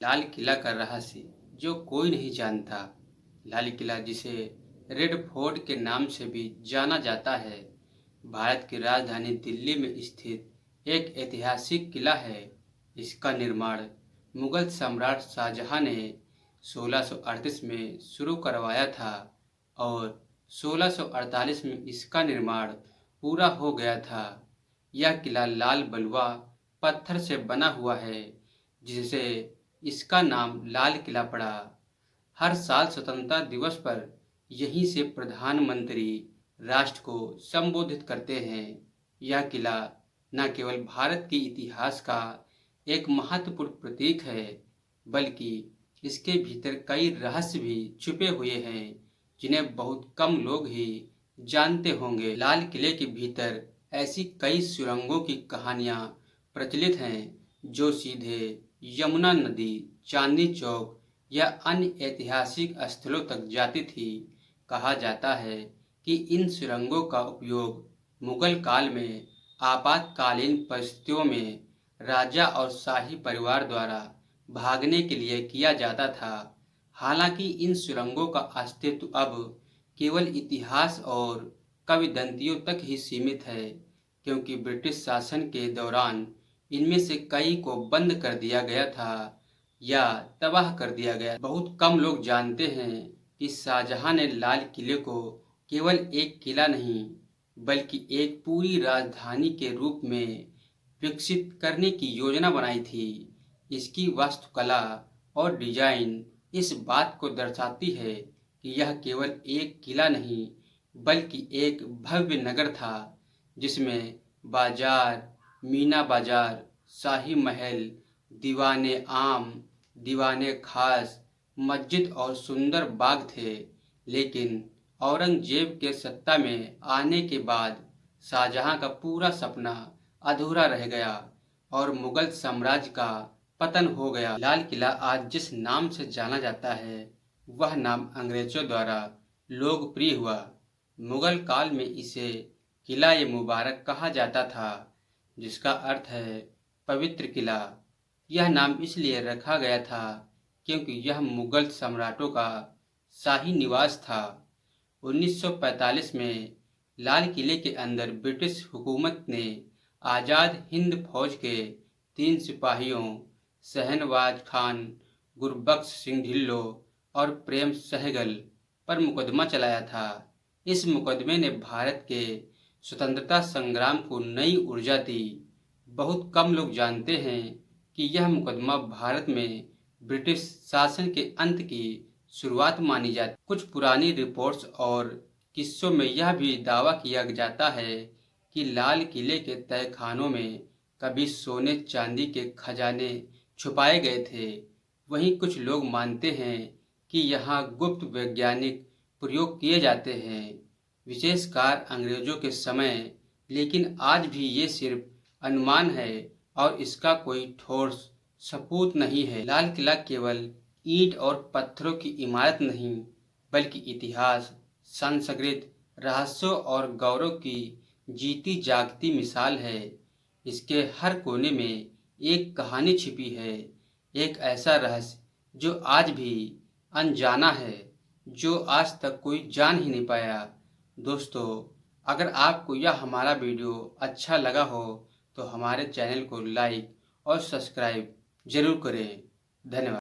लाल किला का रहस्य जो कोई नहीं जानता। लाल किला, जिसे रेड फोर्ट के नाम से भी जाना जाता है, भारत की राजधानी दिल्ली में स्थित एक ऐतिहासिक किला है। इसका निर्माण मुगल सम्राट शाहजहां ने 1638 में शुरू करवाया था और 1648 में इसका निर्माण पूरा हो गया था। यह किला लाल बलुआ पत्थर से बना हुआ है, जिससे इसका नाम लाल किला पड़ा। हर साल स्वतंत्रता दिवस पर यहीं से प्रधानमंत्री राष्ट्र को संबोधित करते हैं। यह किला न केवल भारत के इतिहास का एक महत्वपूर्ण प्रतीक है, बल्कि इसके भीतर कई रहस्य भी छुपे हुए हैं, जिन्हें बहुत कम लोग ही जानते होंगे। लाल किले के भीतर ऐसी कई सुरंगों की कहानियां प्रचलित हैं, जो सीधे यमुना नदी, चांदनी चौक या अन्य ऐतिहासिक स्थलों तक जाती थी। कहा जाता है कि इन सुरंगों का उपयोग मुगल काल में आपातकालीन परिस्थितियों में राजा और शाही परिवार द्वारा भागने के लिए किया जाता था। हालांकि इन सुरंगों का अस्तित्व अब केवल इतिहास और किंवदंतियों तक ही सीमित है, क्योंकि ब्रिटिश शासन के दौरान इनमें से कई को बंद कर दिया गया था या तबाह कर दिया गया। बहुत कम लोग जानते हैं कि शाहजहां ने लाल किले को केवल एक किला नहीं, बल्कि एक पूरी राजधानी के रूप में विकसित करने की योजना बनाई थी। इसकी वास्तुकला और डिजाइन इस बात को दर्शाती है कि यह केवल एक किला नहीं, बल्कि एक भव्य नगर था, जिसमें बाजार, मीना बाजार, शाही महल, दीवाने आम, दीवाने खास, मस्जिद और सुंदर बाग थे। लेकिन औरंगजेब के सत्ता में आने के बाद शाहजहां का पूरा सपना अधूरा रह गया और मुगल साम्राज्य का पतन हो गया। लाल किला आज जिस नाम से जाना जाता है, वह नाम अंग्रेजों द्वारा लोकप्रिय हुआ। मुगल काल में इसे किला ए मुबारक कहा जाता था, जिसका अर्थ है पवित्र किला। यह नाम इसलिए रखा गया था क्योंकि यह मुगल सम्राटों का शाही निवास था। 1945 में लाल किले के अंदर ब्रिटिश हुकूमत ने आज़ाद हिंद फौज के 3 सिपाहियों शहनवाज खान, गुरबख्श सिंह ढिल्लों और प्रेम सहगल पर मुकदमा चलाया था। इस मुकदमे ने भारत के स्वतंत्रता संग्राम को नई ऊर्जा दी। बहुत कम लोग जानते हैं कि यह मुकदमा भारत में ब्रिटिश शासन के अंत की शुरुआत मानी जाती। कुछ पुरानी रिपोर्ट्स और किस्सों में यह भी दावा किया जाता है कि लाल किले के तहखानों में कभी सोने चांदी के खजाने छुपाए गए थे। वहीं कुछ लोग मानते हैं कि यहाँ गुप्त वैज्ञानिक प्रयोग किए जाते हैं, विशेषकर अंग्रेजों के समय। लेकिन आज भी ये सिर्फ अनुमान है और इसका कोई ठोस सबूत नहीं है। लाल किला केवल ईंट और पत्थरों की इमारत नहीं, बल्कि इतिहास, संस्कृति, रहस्यों और गौरव की जीती जागती मिसाल है। इसके हर कोने में एक कहानी छिपी है, एक ऐसा रहस्य जो आज भी अनजाना है, जो आज तक कोई जान ही नहीं पाया। दोस्तों, अगर आपको यह हमारा वीडियो अच्छा लगा हो तो हमारे चैनल को लाइक और सब्सक्राइब जरूर करें। धन्यवाद।